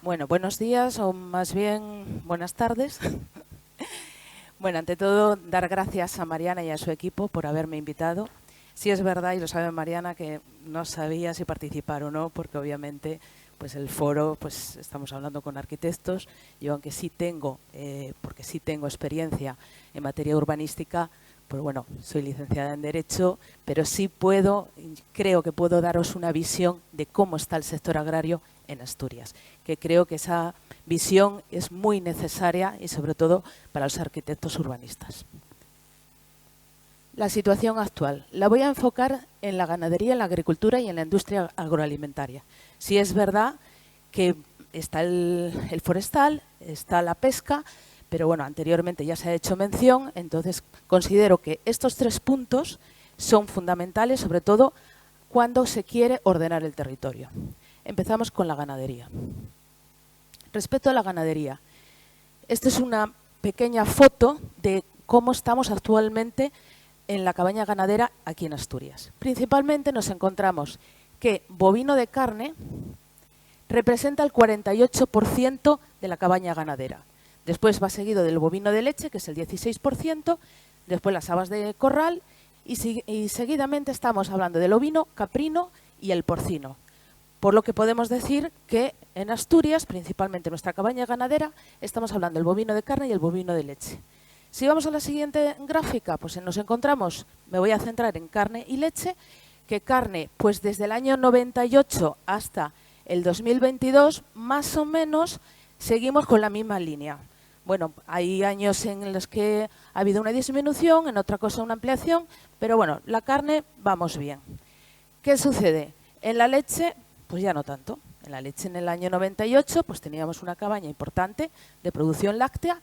Bueno, buenos días o más bien buenas tardes. Bueno, ante todo, dar gracias a Mariana y a su equipo por haberme invitado. Sí es verdad, y lo sabe Mariana, que no sabía si participar o no, porque obviamente pues el foro, pues estamos hablando con arquitectos. Yo, aunque sí tengo, porque sí tengo experiencia en materia urbanística, pues bueno, soy licenciada en Derecho, pero sí creo que puedo daros una visión de cómo está el sector agrario en Asturias, que creo que esa visión es muy necesaria y sobre todo para los arquitectos urbanistas. La situación actual la voy a enfocar en la ganadería, en la agricultura y en la industria agroalimentaria. Sí es verdad que está el forestal, está la pesca, pero bueno, anteriormente ya se ha hecho mención, entonces considero que estos 3 puntos son fundamentales, sobre todo cuando se quiere ordenar el territorio. Empezamos con la ganadería. Respecto a la ganadería, esta es una pequeña foto de cómo estamos actualmente en la cabaña ganadera aquí en Asturias. Principalmente nos encontramos que bovino de carne representa el 48% de la cabaña ganadera. Después va seguido del bovino de leche, que es el 16%, después las habas de corral y seguidamente estamos hablando del ovino, caprino y el porcino. Por lo que podemos decir que en Asturias, principalmente en nuestra cabaña ganadera, estamos hablando del bovino de carne y el bovino de leche. Si vamos a la siguiente gráfica, pues nos encontramos, me voy a centrar en carne y leche, que carne, pues desde el año 98 hasta el 2022, más o menos, seguimos con la misma línea. Bueno, hay años en los que ha habido una disminución, en otra cosa una ampliación, pero bueno, la carne vamos bien. ¿Qué sucede? En la leche, pues ya no tanto. En la leche en el año 98 pues teníamos una cabaña importante de producción láctea.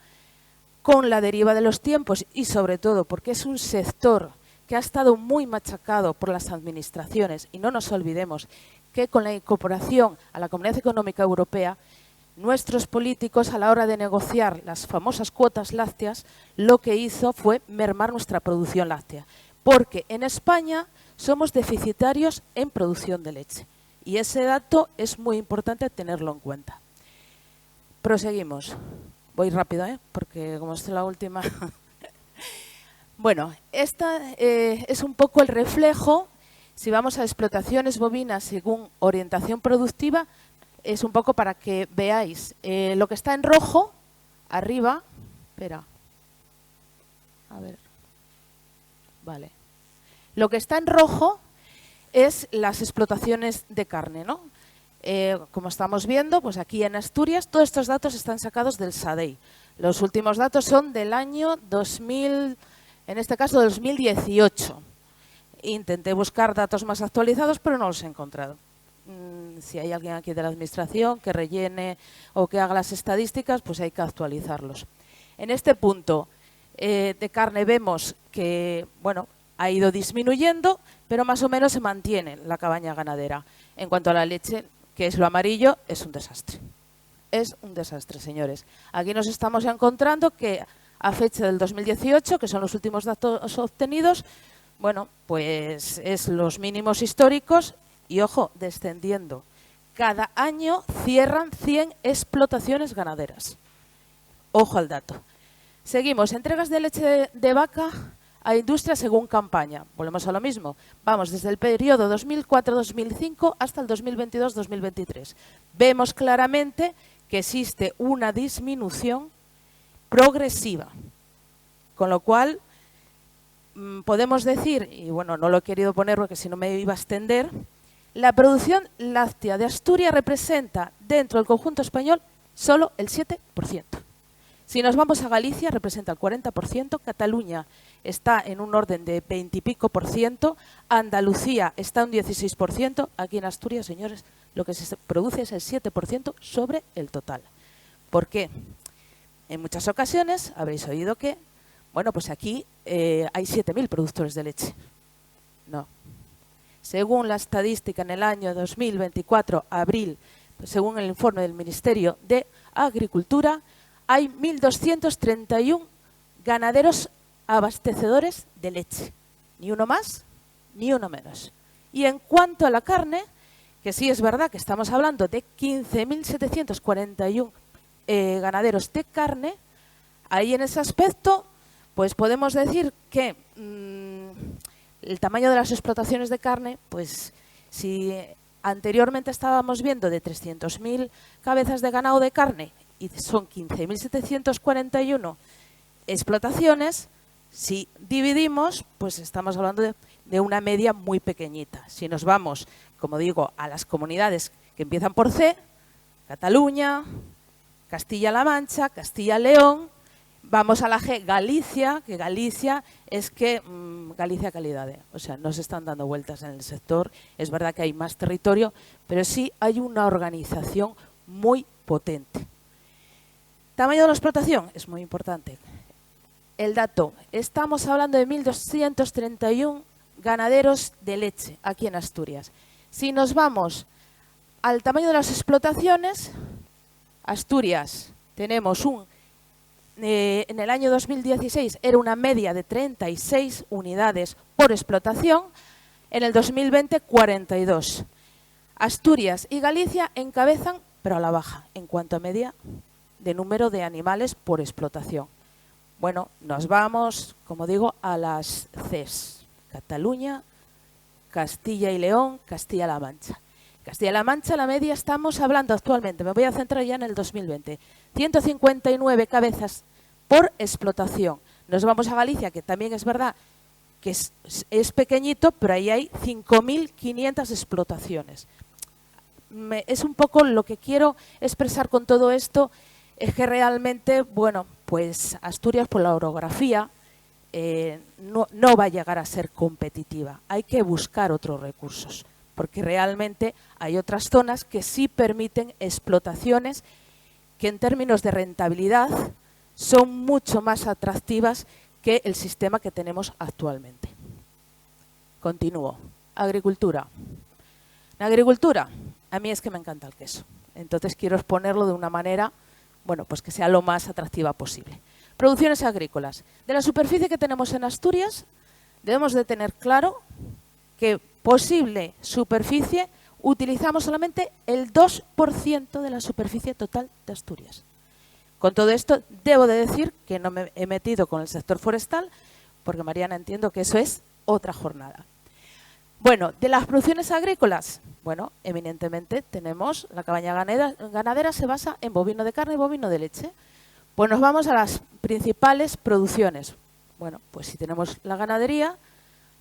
Con la deriva de los tiempos y sobre todo porque es un sector que ha estado muy machacado por las administraciones, y no nos olvidemos que con la incorporación a la Comunidad Económica Europea, nuestros políticos a la hora de negociar las famosas cuotas lácteas, lo que hizo fue mermar nuestra producción láctea, porque en España somos deficitarios en producción de leche. Y ese dato es muy importante tenerlo en cuenta. Proseguimos. Voy rápido, porque como es la última. Bueno, esta es un poco el reflejo. Si vamos a explotaciones bovinas según orientación productiva, es un poco para que veáis lo que está en rojo, arriba. Espera. A ver. Vale. Lo que está en rojo es las explotaciones de carne, ¿no? Como estamos viendo, pues aquí en Asturias, todos estos datos están sacados del SADEI. Los últimos datos son del año 2000, en este caso 2018. Intenté buscar datos más actualizados, pero no los he encontrado. Si hay alguien aquí de la administración que rellene o que haga las estadísticas, pues hay que actualizarlos. En este punto de carne vemos que, bueno, ha ido disminuyendo, pero más o menos se mantiene la cabaña ganadera. En cuanto a la leche, que es lo amarillo, es un desastre. Es un desastre, señores. Aquí nos estamos encontrando que a fecha del 2018, que son los últimos datos obtenidos, bueno, pues es los mínimos históricos y, ojo, descendiendo. Cada año cierran 100 explotaciones ganaderas. Ojo al dato. Seguimos. Entregas de leche de vaca a industria según campaña. Volvemos a lo mismo. Vamos desde el periodo 2004-2005 hasta el 2022-2023. Vemos claramente que existe una disminución progresiva. Con lo cual, podemos decir, y bueno, no lo he querido poner porque si no me iba a extender, la producción láctea de Asturias representa dentro del conjunto español solo el 7%. Si nos vamos a Galicia, representa el 40%, Cataluña está en un orden de 20 y pico %, Andalucía está un 16%, aquí en Asturias, señores, lo que se produce es el 7% sobre el total. ¿Por qué? En muchas ocasiones habréis oído que, bueno, pues aquí hay 7.000 productores de leche. No. Según la estadística en el año 2024, abril, pues según el informe del Ministerio de Agricultura, hay 1.231 ganaderos abastecedores de leche. Ni uno más, ni uno menos. Y en cuanto a la carne, que sí es verdad que estamos hablando de 15.741 ganaderos de carne. Ahí en ese aspecto, pues podemos decir que el tamaño de las explotaciones de carne, pues si anteriormente estábamos viendo de 300.000 cabezas de ganado de carne y son 15.741 explotaciones, si dividimos, pues estamos hablando de una media muy pequeñita. Si nos vamos, como digo, a las comunidades que empiezan por C, Cataluña, Castilla-La Mancha, Castilla-León, vamos a la G, Galicia, que Galicia es que Galicia calidad, o sea, no se están dando vueltas en el sector. Es verdad que hay más territorio, pero sí hay una organización muy potente. Tamaño de la explotación es muy importante. El dato, estamos hablando de 1.231 ganaderos de leche aquí en Asturias. Si nos vamos al tamaño de las explotaciones, Asturias tenemos en el año 2016 era una media de 36 unidades por explotación, en el 2020 42. Asturias y Galicia encabezan, pero a la baja, en cuanto a media de número de animales por explotación. Bueno, nos vamos, como digo, a las Cs. Cataluña, Castilla y León, Castilla-La Mancha. Castilla-La Mancha, la media estamos hablando actualmente, me voy a centrar ya en el 2020, 159 cabezas por explotación. Nos vamos a Galicia, que también es verdad que es pequeñito, pero ahí hay 5.500 explotaciones. Es un poco lo que quiero expresar con todo esto, es que realmente, bueno, pues Asturias por la orografía no va a llegar a ser competitiva. Hay que buscar otros recursos, porque realmente hay otras zonas que sí permiten explotaciones que en términos de rentabilidad son mucho más atractivas que el sistema que tenemos actualmente. Continúo. Agricultura. En agricultura, a mí es que me encanta el queso. Entonces quiero exponerlo de una manera, bueno, pues que sea lo más atractiva posible. Producciones agrícolas. De la superficie que tenemos en Asturias, debemos de tener claro que posible superficie utilizamos solamente el 2% de la superficie total de Asturias. Con todo esto, debo de decir que no me he metido con el sector forestal, porque Mariana, entiendo que eso es otra jornada. Bueno, de las producciones agrícolas, bueno, eminentemente tenemos la cabaña ganadera se basa en bovino de carne y bovino de leche. Pues nos vamos a las principales producciones. Bueno, pues si tenemos la ganadería,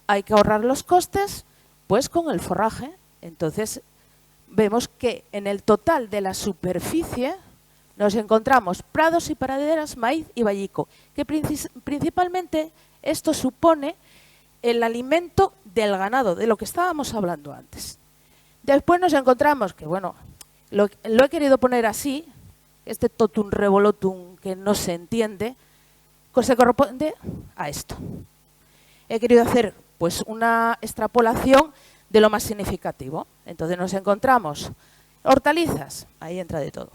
hay que ahorrar los costes, pues con el forraje. Entonces, vemos que en el total de la superficie nos encontramos prados y praderas, maíz y vallico, que principalmente esto supone el alimento del ganado, de lo que estábamos hablando antes. Después nos encontramos que, bueno, lo he querido poner así, este totum revolotum que no se entiende, se corresponde a esto. He querido hacer pues una extrapolación de lo más significativo. Entonces nos encontramos hortalizas, ahí entra de todo.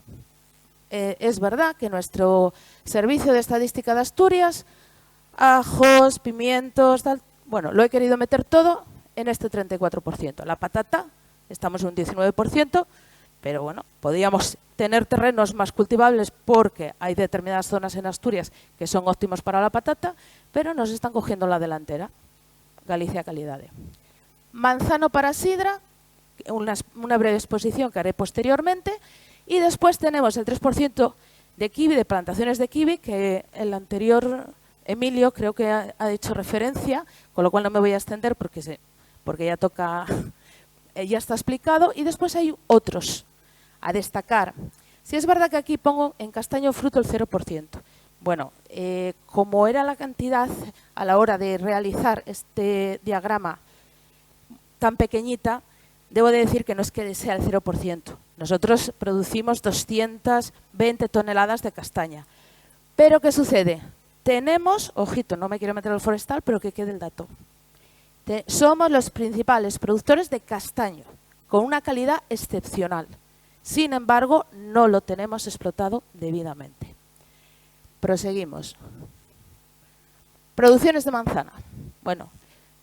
Es verdad que nuestro Servicio de Estadística de Asturias, ajos, pimientos, tal, bueno, lo he querido meter todo en este 34%. La patata, estamos en un 19%, pero bueno, podríamos tener terrenos más cultivables porque hay determinadas zonas en Asturias que son óptimos para la patata, pero nos están cogiendo la delantera. Galicia calidad. Manzano para sidra, una breve exposición que haré posteriormente, y después tenemos el 3% de kiwi, de plantaciones de kiwi, que el anterior Emilio creo que ha hecho referencia, con lo cual no me voy a extender porque ya toca, ya está explicado, y después hay otros a destacar. Si es verdad que aquí pongo en castaño fruto el 0%. Bueno, como era la cantidad a la hora de realizar este diagrama tan pequeñita, debo de decir que no es que sea el 0%. Nosotros producimos 220 toneladas de castaña. Pero ¿qué sucede? Tenemos, ojito, no me quiero meter al forestal, pero que quede el dato. Somos los principales productores de castaño, con una calidad excepcional. Sin embargo, no lo tenemos explotado debidamente. Proseguimos. Producciones de manzana. Bueno,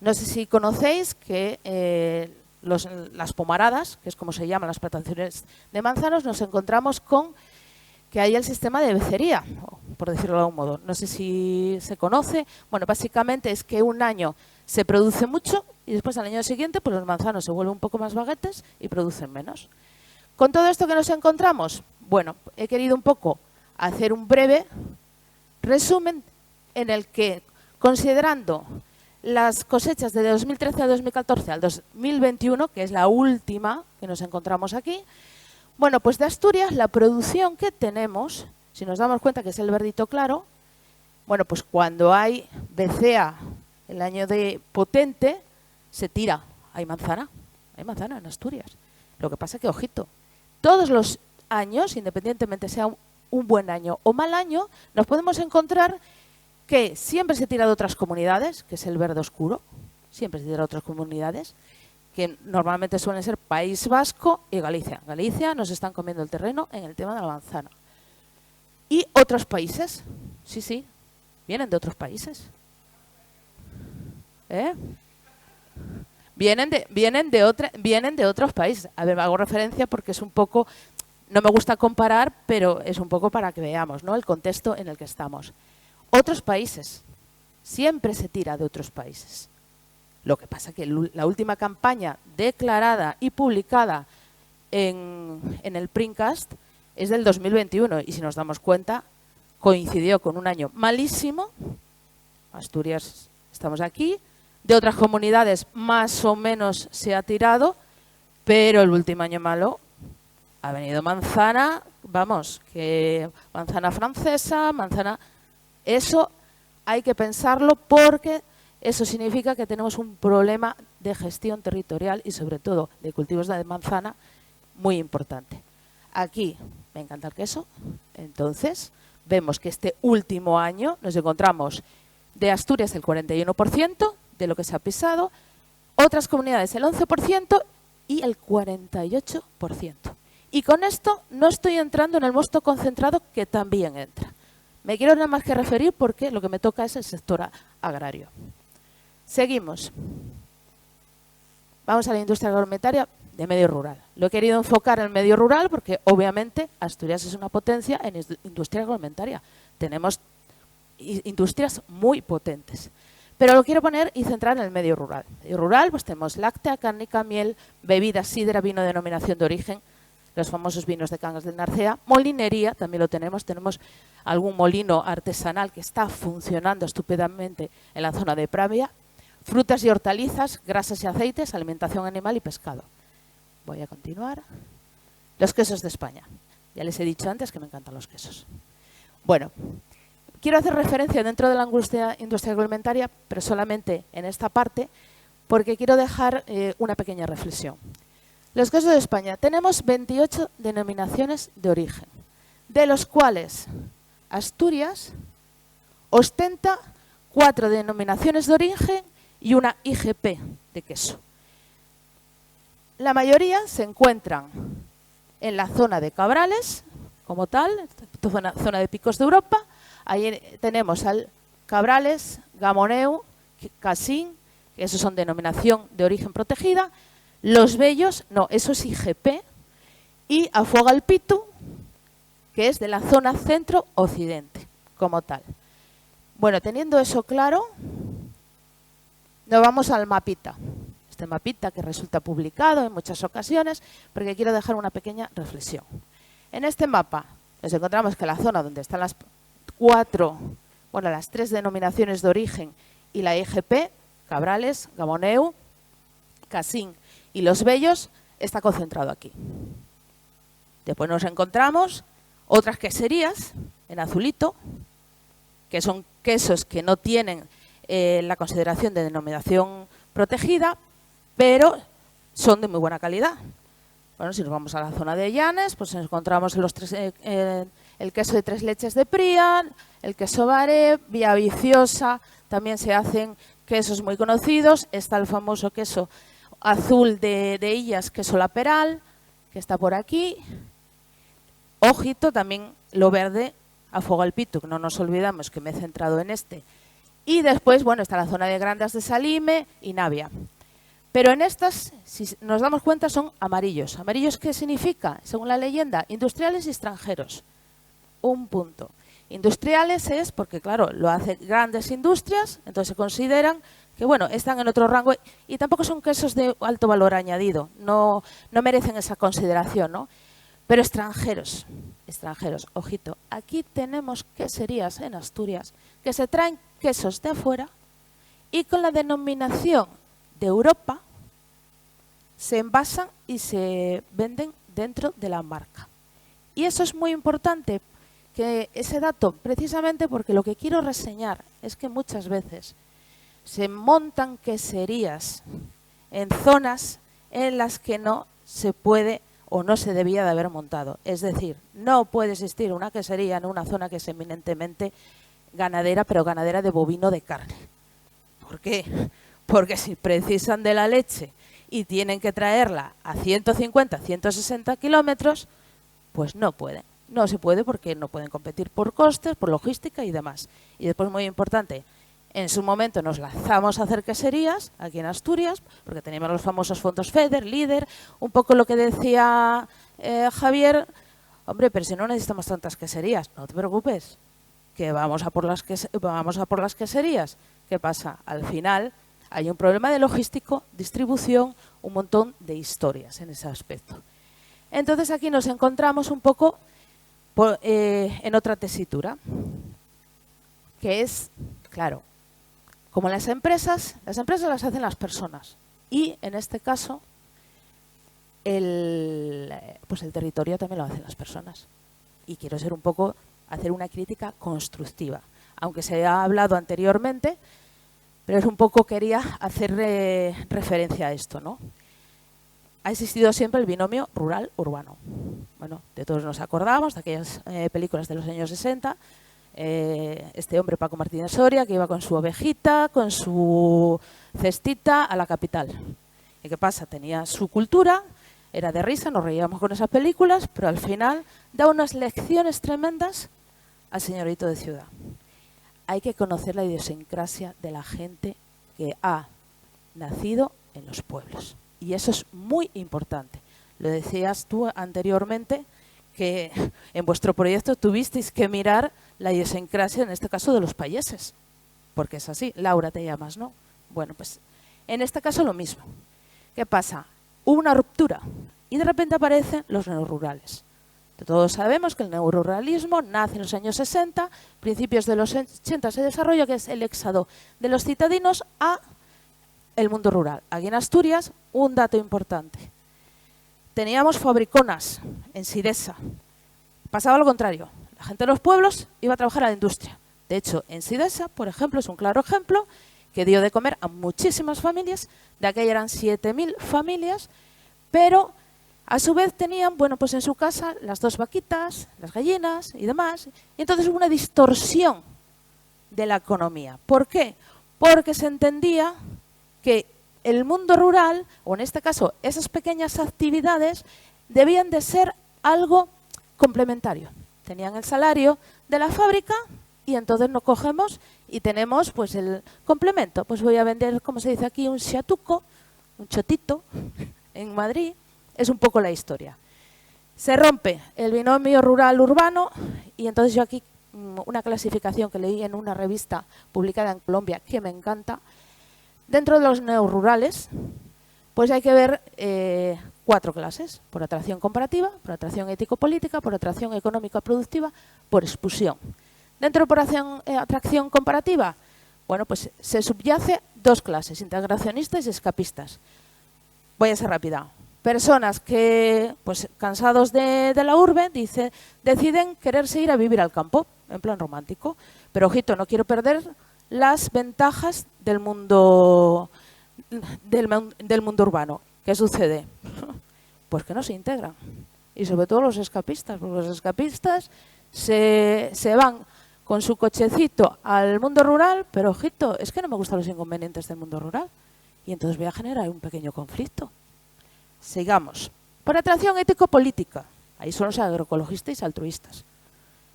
no sé si conocéis que las pomaradas, que es como se llaman las plantaciones de manzanos, nos encontramos con que hay el sistema de becería, por decirlo de algún modo. No sé si se conoce. Bueno, básicamente es que un año se produce mucho y después al año siguiente pues los manzanos se vuelven un poco más baguetes y producen menos. Con todo esto que nos encontramos, bueno, he querido un poco hacer un breve resumen en el que, considerando las cosechas de 2013 a 2014 al 2021, que es la última que nos encontramos aquí, bueno, pues de Asturias la producción que tenemos, si nos damos cuenta que es el verdito claro, bueno, pues cuando hay becea, el año de potente, se tira. Hay manzana en Asturias. Lo que pasa es que, ojito, todos los años, independientemente sea un buen año o mal año, nos podemos encontrar que siempre se tira de otras comunidades, que es el verde oscuro, siempre se tira de otras comunidades, que normalmente suelen ser País Vasco y Galicia. Galicia nos están comiendo el terreno en el tema de la manzana. Y otros países, sí, vienen de otros países. Vienen de otros países. A ver, hago referencia porque es un poco, no me gusta comparar, pero es un poco para que veamos, ¿no?, el contexto en el que estamos. Otros países, siempre se tira de otros países. Lo que pasa que la última campaña declarada y publicada en el Printcast es del 2021 y si nos damos cuenta coincidió con un año malísimo. Asturias, estamos aquí. De otras comunidades más o menos se ha tirado, pero el último año malo ha venido manzana, vamos, que manzana francesa, manzana... Eso hay que pensarlo porque eso significa que tenemos un problema de gestión territorial y sobre todo de cultivos de manzana muy importante. Aquí me encanta el queso, entonces vemos que este último año nos encontramos de Asturias el 41% de lo que se ha pisado, otras comunidades el 11% y el 48%. Y con esto no estoy entrando en el mosto concentrado que también entra. Me quiero nada más que referir porque lo que me toca es el sector agrario. Seguimos. Vamos a la industria agroalimentaria de medio rural. Lo he querido enfocar en el medio rural porque obviamente Asturias es una potencia en industria agroalimentaria. Tenemos industrias muy potentes. Pero lo quiero poner y centrar en el medio rural. En el medio rural pues tenemos láctea, cárnica, miel, bebidas, sidra, vino de denominación de origen, los famosos vinos de Cangas del Narcea, molinería, también lo tenemos algún molino artesanal que está funcionando estupendamente en la zona de Pravia, frutas y hortalizas, grasas y aceites, alimentación animal y pescado. Voy a continuar. Los quesos de España. Ya les he dicho antes que me encantan los quesos. Bueno, quiero hacer referencia dentro de la industria agroalimentaria, pero solamente en esta parte, porque quiero dejar una pequeña reflexión. Los quesos de España. Tenemos 28 denominaciones de origen, de los cuales Asturias ostenta 4 denominaciones de origen y una IGP de queso. La mayoría se encuentran en la zona de Cabrales, como tal, zona de Picos de Europa. Ahí tenemos al Cabrales, Gamoneu, Casín, que esos son denominación de origen protegida. Los Bellos, no, eso es IGP. Y Afogalpitu, que es de la zona centro-occidente, como tal. Bueno, teniendo eso claro, nos vamos al mapita. Este mapita que resulta publicado en muchas ocasiones, porque quiero dejar una pequeña reflexión. En este mapa nos encontramos que la zona donde están las 3 denominaciones de origen y la IGP, Cabrales, Gamoneu, Casín y Los Bellos, está concentrado aquí. Después nos encontramos otras queserías en azulito, que son quesos que no tienen la consideración de denominación protegida, pero son de muy buena calidad. Bueno, si nos vamos a la zona de Llanes, pues encontramos el queso de 3 leches de Pría, el queso Baré, Villaviciosa, también se hacen quesos muy conocidos. Está el famoso queso azul de Illas, queso La Peral, que está por aquí. Ojito, también lo verde, Afogalpitu, que no nos olvidamos que me he centrado en este. Y después, bueno, está la zona de Grandas de Salime y Navia. Pero en estas, si nos damos cuenta, son amarillos. ¿Amarillos qué significa? Según la leyenda, industriales y extranjeros. Un punto. Industriales es porque, claro, lo hacen grandes industrias, entonces se consideran que, bueno, están en otro rango y tampoco son quesos de alto valor añadido, no merecen esa consideración, ¿no? Pero extranjeros, ojito, aquí tenemos queserías en Asturias que se traen quesos de afuera y con la denominación de Europa se envasan y se venden dentro de la marca. Y eso es muy importante, que ese dato, precisamente porque lo que quiero reseñar es que muchas veces se montan queserías en zonas en las que no se puede o no se debía de haber montado. Es decir, no puede existir una quesería en una zona que es eminentemente ganadera, pero ganadera de bovino de carne. ¿Por qué? Porque si precisan de la leche y tienen que traerla a 150, 160 kilómetros, pues no pueden. No se puede porque no pueden competir por costes, por logística y demás. Y después, muy importante, en su momento nos lanzamos a hacer queserías aquí en Asturias, porque teníamos los famosos fondos FEDER, LÍDER, un poco lo que decía Javier, hombre, pero si no necesitamos tantas queserías, no te preocupes, que vamos a por las queserías. ¿Qué pasa? Al final hay un problema de logístico, distribución, un montón de historias en ese aspecto. Entonces aquí nos encontramos un poco en otra tesitura, que es, claro, como las empresas las hacen las personas y en este caso el territorio también lo hacen las personas. Y quiero ser un poco, hacer una crítica constructiva, aunque se ha hablado anteriormente, pero es un poco, quería hacer referencia a esto, ¿no? Ha existido siempre el binomio rural-urbano. Bueno, de todos nos acordamos de aquellas películas de los años 60, este hombre Paco Martínez Soria que iba con su ovejita, con su cestita a la capital. ¿Y qué pasa? Tenía su cultura, era de risa, nos reíamos con esas películas, pero al final da unas lecciones tremendas al señorito de ciudad. Hay que conocer la idiosincrasia de la gente que ha nacido en los pueblos. Y eso es muy importante. Lo decías tú anteriormente, que en vuestro proyecto tuvisteis que mirar la idiosincrasia, en este caso de los payeses, porque es así. Laura te llamas, ¿no? Bueno, pues en este caso lo mismo. ¿Qué pasa? Hubo una ruptura y de repente aparecen los neorurales. Todos sabemos que el neoruralismo nace en los años 60, principios de los 80 se desarrolla, que es el éxodo de los citadinos a el mundo rural. Aquí en Asturias, un dato importante. Teníamos fabriconas en Sidesa. Pasaba lo contrario. La gente de los pueblos iba a trabajar a la industria. De hecho, en Sidesa, por ejemplo, es un claro ejemplo que dio de comer a muchísimas familias. De aquella eran 7.000 familias, pero a su vez tenían, bueno, pues en su casa las 2 vaquitas, las gallinas y demás. Y entonces hubo una distorsión de la economía. ¿Por qué? Porque se entendía que el mundo rural, o en este caso esas pequeñas actividades, debían de ser algo complementario. Tenían el salario de la fábrica y entonces nos cogemos y tenemos pues el complemento. Pues voy a vender, como se dice aquí, un xatuco, un chotito en Madrid. Es un poco la historia. Se rompe el binomio rural-urbano y entonces yo aquí una clasificación que leí en una revista publicada en Colombia que me encanta. Dentro de los neorurales, pues hay que ver 4 clases: por atracción comparativa, por atracción ético-política, por atracción económica-productiva, por expulsión. Dentro por atracción comparativa, bueno, pues se subyace 2 clases: integracionistas y escapistas. Voy a ser rápida. Personas que, pues cansados de la urbe, deciden quererse ir a vivir al campo, en plan romántico. Pero ojito, no quiero perder las ventajas del mundo urbano. ¿Qué sucede? Pues que no se integran. Y sobre todo los escapistas, porque los escapistas se van con su cochecito al mundo rural, pero ojito, es que no me gustan los inconvenientes del mundo rural. Y entonces voy a generar un pequeño conflicto. Sigamos. Por atracción ético-política. Ahí son los agroecologistas y altruistas.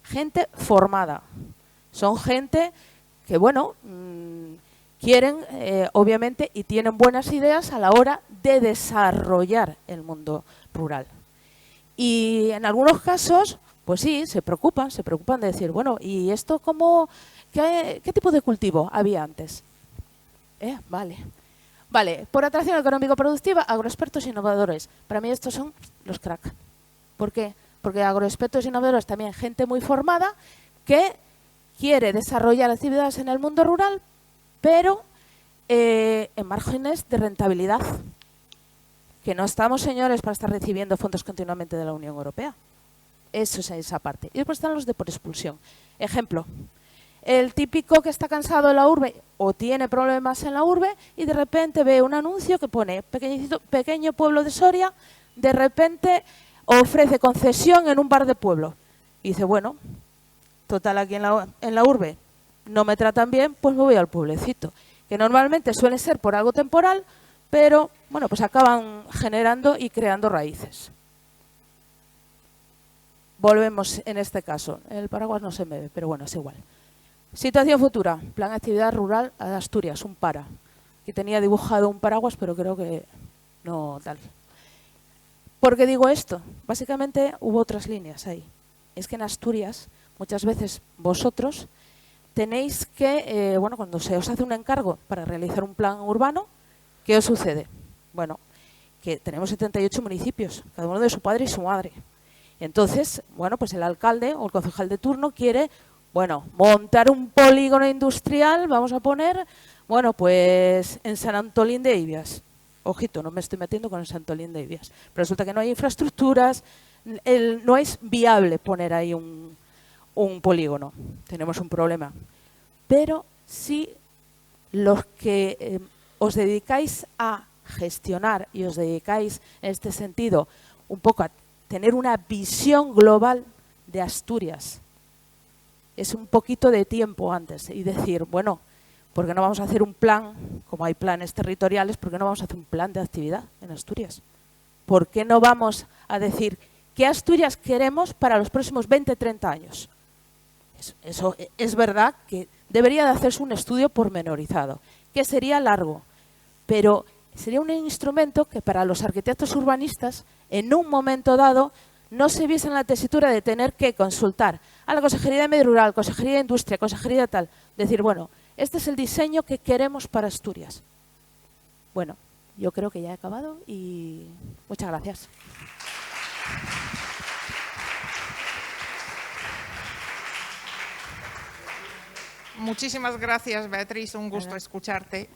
Gente formada. Son gente que, bueno, quieren, obviamente, y tienen buenas ideas a la hora de desarrollar el mundo rural. Y en algunos casos, pues sí, se preocupan de decir, bueno, ¿y esto qué tipo de cultivo había antes? Vale, por atracción económico-productiva, agroexpertos innovadores. Para mí estos son los crack. ¿Por qué? Porque agroexpertos innovadores también gente muy formada que quiere desarrollar actividades en el mundo rural, pero en márgenes de rentabilidad. Que no estamos, señores, para estar recibiendo fondos continuamente de la Unión Europea. Eso es esa parte. Y después están los de por expulsión. Ejemplo, el típico que está cansado en la urbe o tiene problemas en la urbe y de repente ve un anuncio que pone pequeño pueblo de Soria, de repente ofrece concesión en un bar de pueblo. Y dice, bueno, total aquí en la urbe no me tratan bien, pues me voy al pueblecito. Que normalmente suele ser por algo temporal, pero bueno, pues acaban generando y creando raíces. Volvemos en este caso. El paraguas no se me ve, pero bueno, es igual. Situación futura. Plan de actividad rural a Asturias, un para. Que tenía dibujado un paraguas, pero creo que no tal. ¿Por qué digo esto? Básicamente hubo otras líneas ahí. Es que en Asturias, muchas veces vosotros tenéis que, bueno, cuando se os hace un encargo para realizar un plan urbano, ¿qué os sucede? Bueno, que tenemos 78 municipios, cada uno de su padre y su madre. Entonces, bueno, pues el alcalde o el concejal de turno quiere, bueno, montar un polígono industrial, vamos a poner, bueno, pues en San Antolín de Ibias. Ojito, no me estoy metiendo con el San Antolín de Ibias. Pero resulta que no hay infraestructuras, no es viable poner ahí un polígono. Tenemos un problema. Pero si los que os dedicáis a gestionar y os dedicáis en este sentido un poco a tener una visión global de Asturias, es un poquito de tiempo antes y decir, bueno, ¿por qué no vamos a hacer un plan, como hay planes territoriales, por qué no vamos a hacer un plan de actividad en Asturias? ¿Por qué no vamos a decir qué Asturias queremos para los próximos 20, 30 años? Eso es verdad que debería de hacerse un estudio pormenorizado, que sería largo, pero sería un instrumento que para los arquitectos urbanistas, en un momento dado, no se viese en la tesitura de tener que consultar a la Consejería de Medio Rural, Consejería de Industria, Consejería de tal, decir, bueno, este es el diseño que queremos para Asturias. Bueno, yo creo que ya he acabado y muchas gracias. Muchísimas gracias, Beatriz, un gusto escucharte.